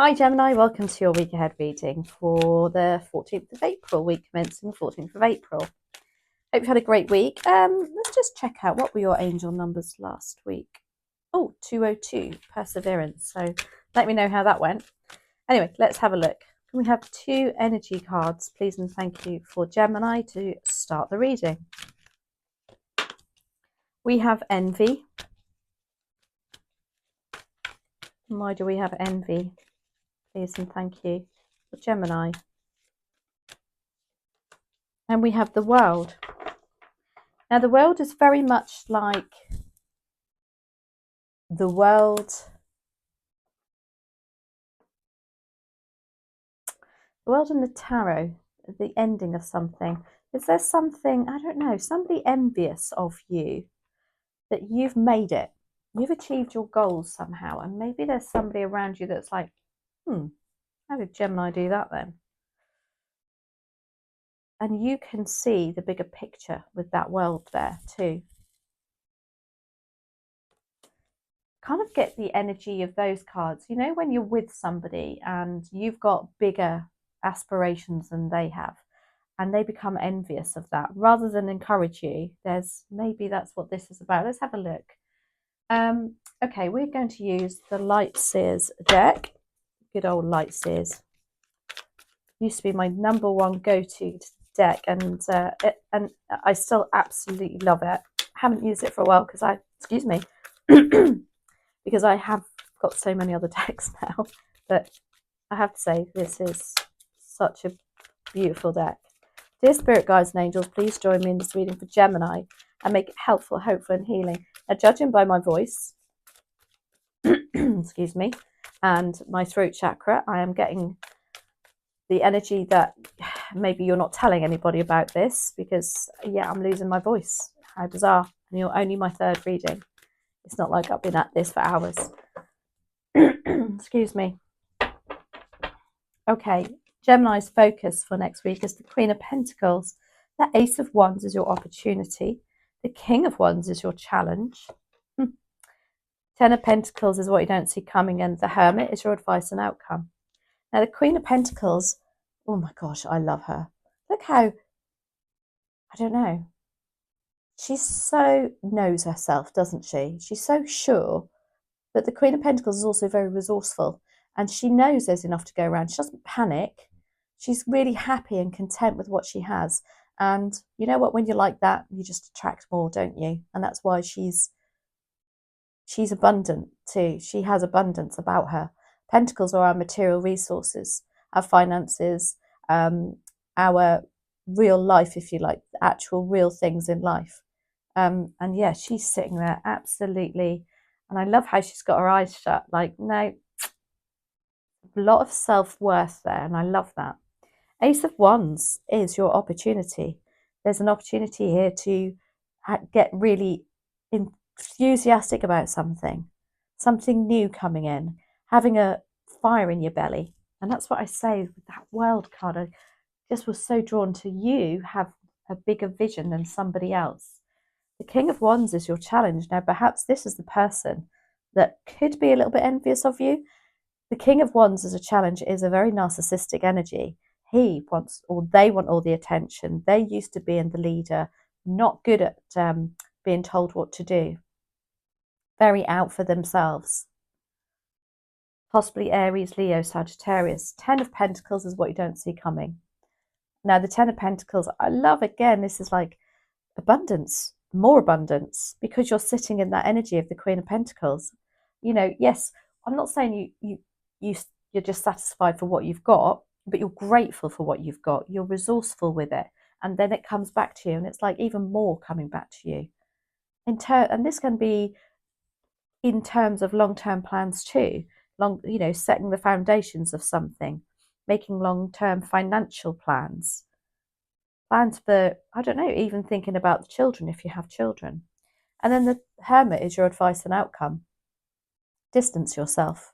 Hi Gemini, welcome to your week ahead reading for the 14th of April, week commencing the 14th of April. Hope you had a great week. Let's just check out, what were your angel numbers last week? Oh, 202, perseverance. So let me know how that went. Anyway, let's have a look. We have two energy cards, please and thank you, for Gemini to start the reading. We have envy. Why do we have envy? Please and thank you for Gemini. And we have the world. Now, the world is very much like the world in the tarot, the ending of something. Is there something, I don't know, somebody envious of you, that you've made it, you've achieved your goals somehow, and maybe there's somebody around you that's like, how did Gemini do that then? And you can see the bigger picture with that world there too. Kind of get the energy of those cards, you know, when you're with somebody and you've got bigger aspirations than they have, and they become envious of that rather than encourage you. Maybe that's what this is about. Let's have a look. Okay, we're going to use the Light Seers deck. Good old Light Seers. Used to be my number one go-to deck, and I still absolutely love it. Haven't used it for a while because because I have got so many other decks now. But I have to say, this is such a beautiful deck. Dear Spirit Guides and Angels, please join me in this reading for Gemini and make it helpful, hopeful and healing. Now, judging by my voice, excuse me, and my throat chakra, I am getting the energy that maybe you're not telling anybody about this because, yeah, I'm losing my voice. How bizarre. And you're only my third reading. It's not like I've been at this for hours. Excuse me. Okay, Gemini's focus for next week is the Queen of Pentacles. The Ace of Wands is your opportunity. The King of Wands is your challenge. Ten of Pentacles is what you don't see coming, and the Hermit is your advice and outcome. Now, the Queen of Pentacles, oh my gosh, I love her. Look how, I don't know, she so knows herself, doesn't she? She's so sure. But the Queen of Pentacles is also very resourceful, and she knows there's enough to go around. She doesn't panic. She's really happy and content with what she has. And you know what? When you're like that, you just attract more, don't you? And that's why she's abundant too. She has abundance about her. Pentacles are our material resources, our finances, our real life, if you like, actual real things in life. And yeah, she's sitting there absolutely. And I love how she's got her eyes shut. Like, no, a lot of self-worth there. And I love that. Ace of Wands is your opportunity. There's an opportunity here to get really enthusiastic about something new coming in, having a fire in your belly. And that's what I say with that World card. I just was so drawn to you have a bigger vision than somebody else. The King of Wands is your challenge. Now, perhaps this is the person that could be a little bit envious of you. The King of Wands as a challenge is a very narcissistic energy. He wants, or they want, all the attention. They're used to being the leader, not good at being told what to do. Very out for themselves. Possibly Aries, Leo, Sagittarius. Ten of Pentacles is what you don't see coming. Now, the Ten of Pentacles, I love, again, this is like abundance, more abundance, because you're sitting in that energy of the Queen of Pentacles. You know, yes, I'm not saying you're just satisfied for what you've got, but you're grateful for what you've got. You're resourceful with it. And then it comes back to you, and it's like even more coming back to you. And this can be in terms of long-term plans too. Setting the foundations of something, making long-term financial plans for, I don't know, even thinking about the children if you have children. And then the Hermit is your advice and outcome. Distance yourself,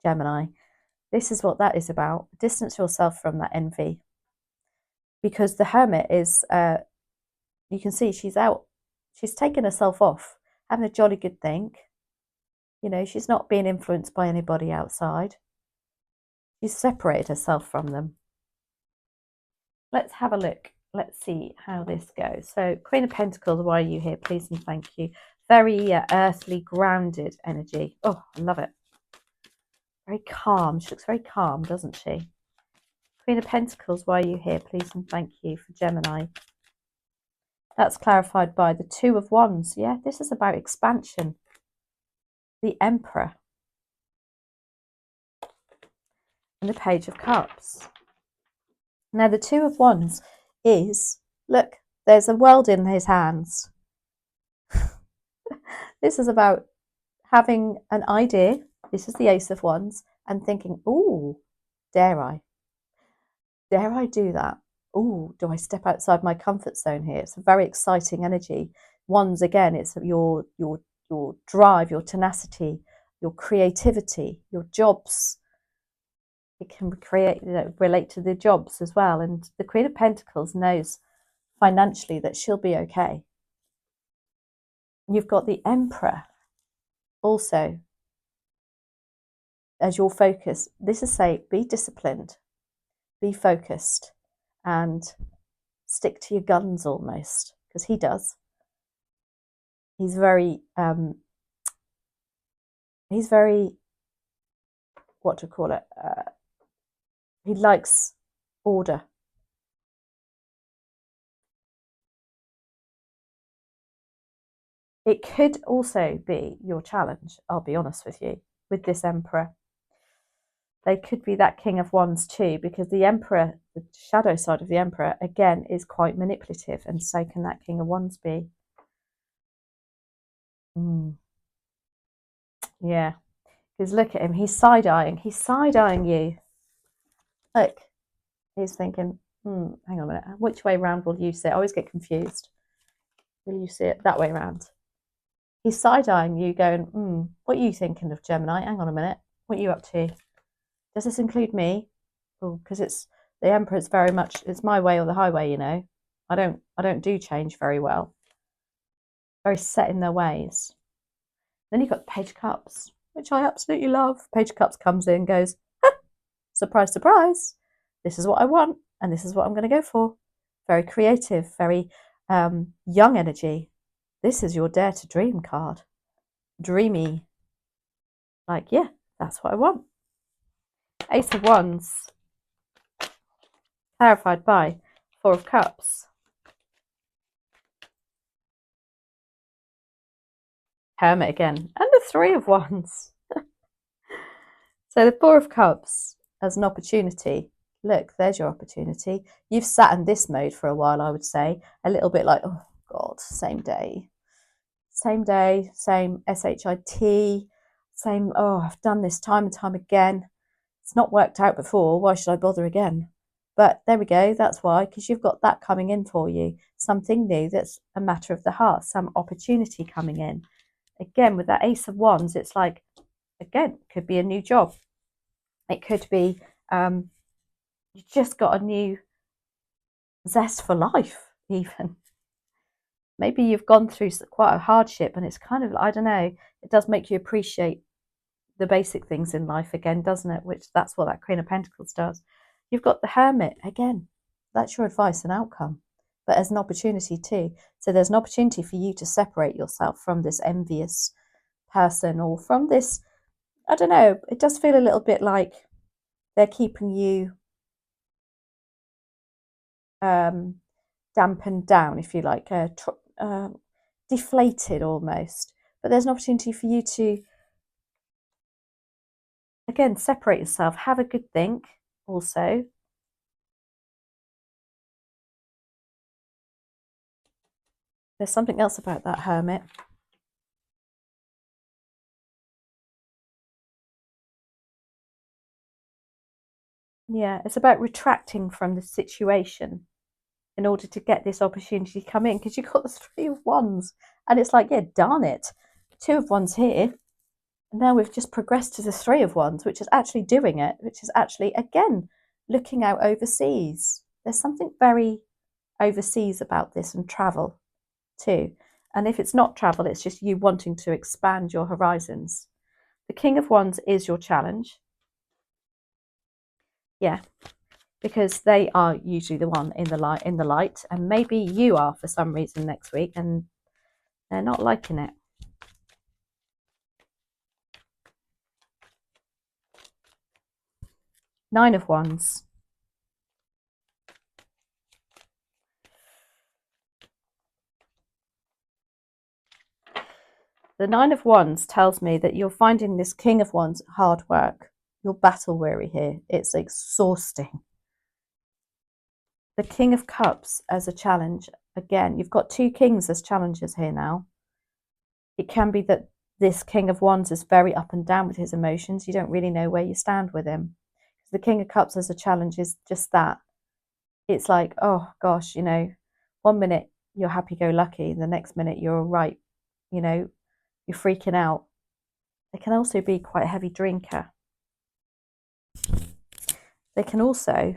Gemini. This is what that is about. Distance yourself from that envy. Because the Hermit is, you can see she's out. She's taken herself off, having a jolly good think. You know, she's not being influenced by anybody outside. She's separated herself from them. Let's have a look. Let's see how this goes. So Queen of Pentacles, why are you here? Please and thank you. Very earthly, grounded energy. Oh, I love it. Very calm. She looks very calm, doesn't she? Queen of Pentacles, why are you here? Please and thank you for Gemini. That's clarified by the Two of Wands. Yeah, this is about expansion. The Emperor. And the Page of Cups. Now, the Two of Wands is, look, there's a world in his hands. This is about having an idea. This is the Ace of Wands. And thinking, ooh, dare I? Dare I do that? Ooh, do I step outside my comfort zone here? It's a very exciting energy. Wands, again, it's your drive, your tenacity, your creativity, your jobs. It can relate to the jobs as well. And the Queen of Pentacles knows financially that she'll be okay. You've got the Emperor also as your focus. This is say, be disciplined, be focused, and stick to your guns almost, because he does. He's very, what to call it? He likes order. It could also be your challenge, I'll be honest with you, with this Emperor. They could be that King of Wands too, because the Emperor, the shadow side of the Emperor, again, is quite manipulative, and so can that King of Wands be. Yeah, because look at him, he's side-eyeing you. Look, he's thinking, hang on a minute, which way round will you sit? I always get confused. Will you see it that way round? He's side-eyeing you, going, what are you thinking of, Gemini? Hang on a minute, what are you up to? Does this include me? Oh, because it's the Emperor's very much, it's my way or the highway, you know. I don't do change very well. Very set in their ways. Then you've got the Page of Cups, which I absolutely love. Page of Cups comes in and goes, surprise, surprise. This is what I want, and this is what I'm going to go for. Very creative, very young energy. This is your Dare to Dream card. Dreamy. Like, yeah, that's what I want. Ace of Wands. Clarified by Four of Cups. Hermit again. And the Three of Wands. So the Four of Cups as an opportunity. Look, there's your opportunity. You've sat in this mode for a while, I would say. A little bit like, oh, God, same day. Same day, same SHIT, same, oh, I've done this time and time again. It's not worked out before. Why should I bother again? But there we go. That's why, because you've got that coming in for you. Something new that's a matter of the heart, some opportunity coming in. Again, with that Ace of Wands, it's like, again, could be a new job. It could be you just got a new zest for life, even. Maybe you've gone through quite a hardship and it's kind of, I don't know, it does make you appreciate the basic things in life again, doesn't it? Which that's what that Queen of Pentacles does. You've got the Hermit again. That's your advice and outcome, but as an opportunity too. So there's an opportunity for you to separate yourself from this envious person, or from this, I don't know, it does feel a little bit like they're keeping you dampened down, if you like, deflated almost. But there's an opportunity for you to, again, separate yourself, have a good think also. There's something else about that Hermit. Yeah, it's about retracting from the situation in order to get this opportunity to come in, because you've got the Three of Wands and it's like, yeah, darn it, Two of Wands here, and now we've just progressed to the Three of Wands, which is actually doing it, which is actually, again, looking out overseas. There's something very overseas about this, and travel too. And if it's not travel, it's just you wanting to expand your horizons. The King of Wands is your challenge. Yeah, because they are usually the one in the light, and maybe you are for some reason next week, and they're not liking it. Nine of Wands. The Nine of Wands tells me that you're finding this King of Wands hard work. You're battle weary here. It's exhausting. The King of Cups as a challenge. Again, you've got two kings as challenges here now. It can be that this King of Wands is very up and down with his emotions. You don't really know where you stand with him. The King of Cups as a challenge is just that. It's like, oh gosh, 1 minute you're happy-go-lucky, the next minute you're all right, you're freaking out. They can also be quite a heavy drinker. They can also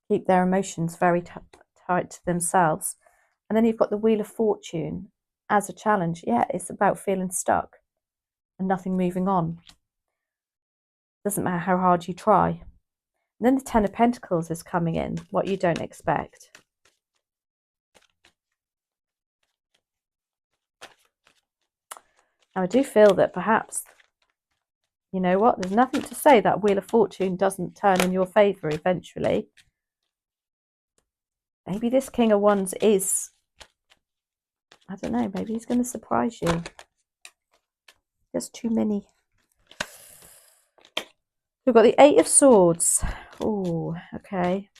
keep their emotions very tight to themselves. And then you've got the Wheel of Fortune as a challenge. Yeah, it's about feeling stuck and nothing moving on. Doesn't matter how hard you try. And then the Ten of Pentacles is coming in, what you don't expect. Now, I do feel that perhaps, you know what, there's nothing to say that Wheel of Fortune doesn't turn in your favour eventually. Maybe this King of Wands is, I don't know, maybe he's going to surprise you. There's too many. We've got the Eight of Swords. Oh, okay.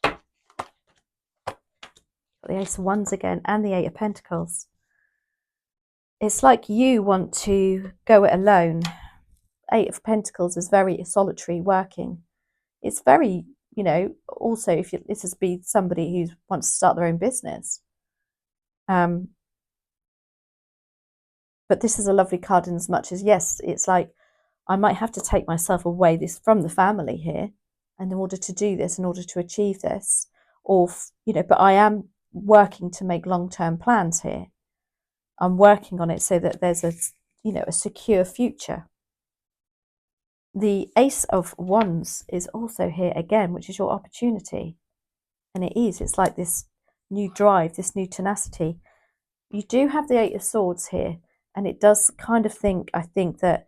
Got the Ace of Wands again and the Eight of Pentacles. It's like you want to go it alone. Eight of Pentacles is very solitary working. It's very, also if this is be somebody who wants to start their own business. But this is a lovely card in as much as, yes, it's like I might have to take myself away from the family here, and in order to do this, in order to achieve this, or but I am working to make long-term plans here. I'm working on it so that there's a secure future. The Ace of Wands is also here again, which is your opportunity, and it's like this new drive, this new tenacity. You do have the Eight of Swords here, and it does kind of I think that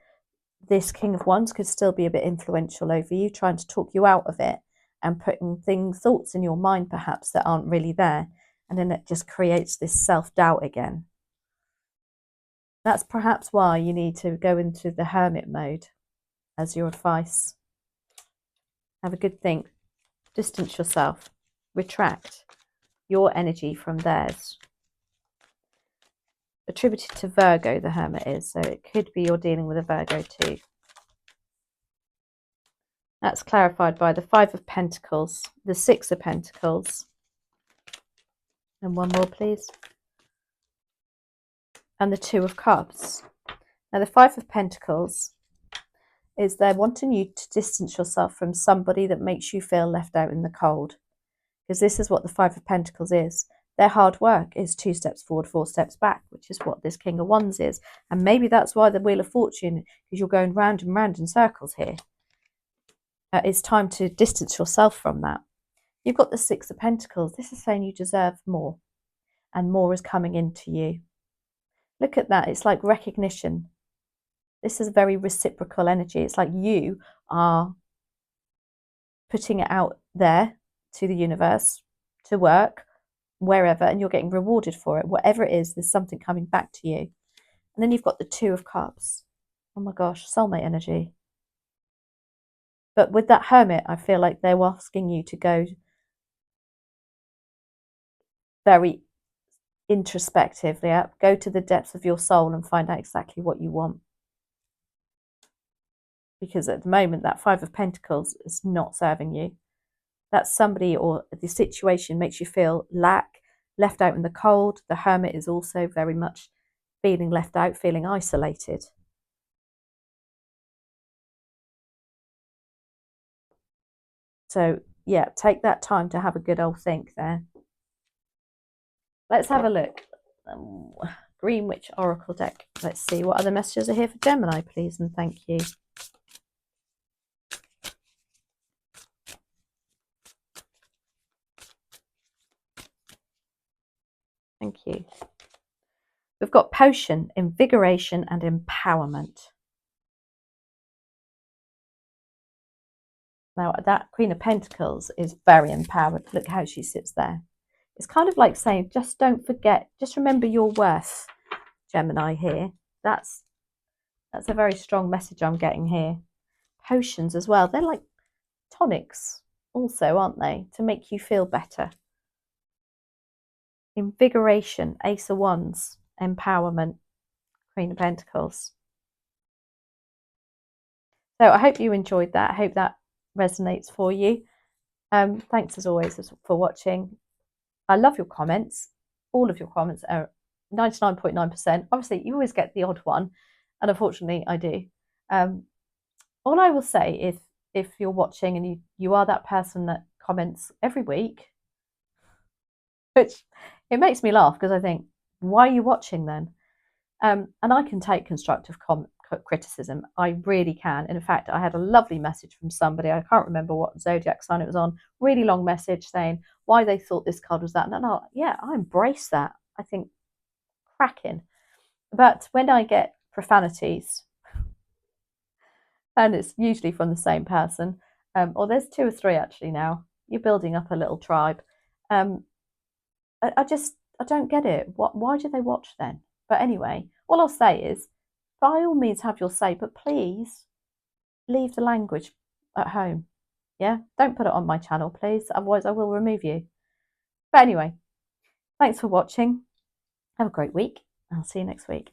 this King of Wands could still be a bit influential over you, trying to talk you out of it and putting thoughts in your mind perhaps that aren't really there. And then it just creates this self-doubt again. That's perhaps why you need to go into the hermit mode as your advice. Have a good think. Distance yourself. Retract your energy from theirs. Attributed to Virgo, the hermit is, so it could be you're dealing with a Virgo too. That's clarified by the Five of Pentacles, the Six of Pentacles, and one more please, and the Two of Cups. Now the Five of Pentacles is they're wanting you to distance yourself from somebody that makes you feel left out in the cold, because this is what the Five of Pentacles is. Their hard work is 2 steps forward, 4 steps back, which is what this King of Wands is. And maybe that's why the Wheel of Fortune, because you're going round and round in circles here. It's time to distance yourself from that. You've got the Six of Pentacles. This is saying you deserve more, and more is coming into you. Look at that. It's like recognition. This is very reciprocal energy. It's like you are putting it out there to the universe, to work, wherever, and you're getting rewarded for it. Whatever it is, there's something coming back to you. And then you've got the Two of Cups. Oh my gosh, soulmate energy. But with that hermit, I feel like they're asking you to go very introspectively, go to the depths of your soul and find out exactly what you want. Because at the moment, that Five of Pentacles is not serving you. That's somebody or the situation makes you feel left out in the cold. The hermit is also very much feeling left out, feeling isolated. So, yeah, take that time to have a good old think there. Let's have a look. Green Witch Oracle deck. Let's see what other messages are here for Gemini, please, and thank you. Thank you. We've got potion, invigoration, and empowerment. Now, that Queen of Pentacles is very empowered. Look how she sits there. It's kind of like saying, just don't forget, just remember your worth, Gemini here. That's a very strong message I'm getting here. Potions as well. They're like tonics also, aren't they? To make you feel better. Invigoration, Ace of Wands, empowerment, Queen of Pentacles. So I hope you enjoyed that. I hope that resonates for you. Thanks as always for watching. I love your comments. All of your comments are 99.9%. Obviously, you always get the odd one, and unfortunately, I do. All I will say is, if you're watching and you are that person that comments every week, which it makes me laugh because I think, why are you watching then? And I can take constructive criticism. I really can. In fact, I had a lovely message from somebody. I can't remember what zodiac sign it was on. Really long message saying why they thought this card was that. And yeah, I embrace that. I think cracking. But when I get profanities, and it's usually from the same person, or there's 2 or 3 actually now. You're building up a little tribe. I don't get it. Why do they watch then? But anyway, all I'll say is, by all means have your say, but please leave the language at home. Yeah, don't put it on my channel, please. Otherwise I will remove you. But anyway, thanks for watching. Have a great week. I'll see you next week.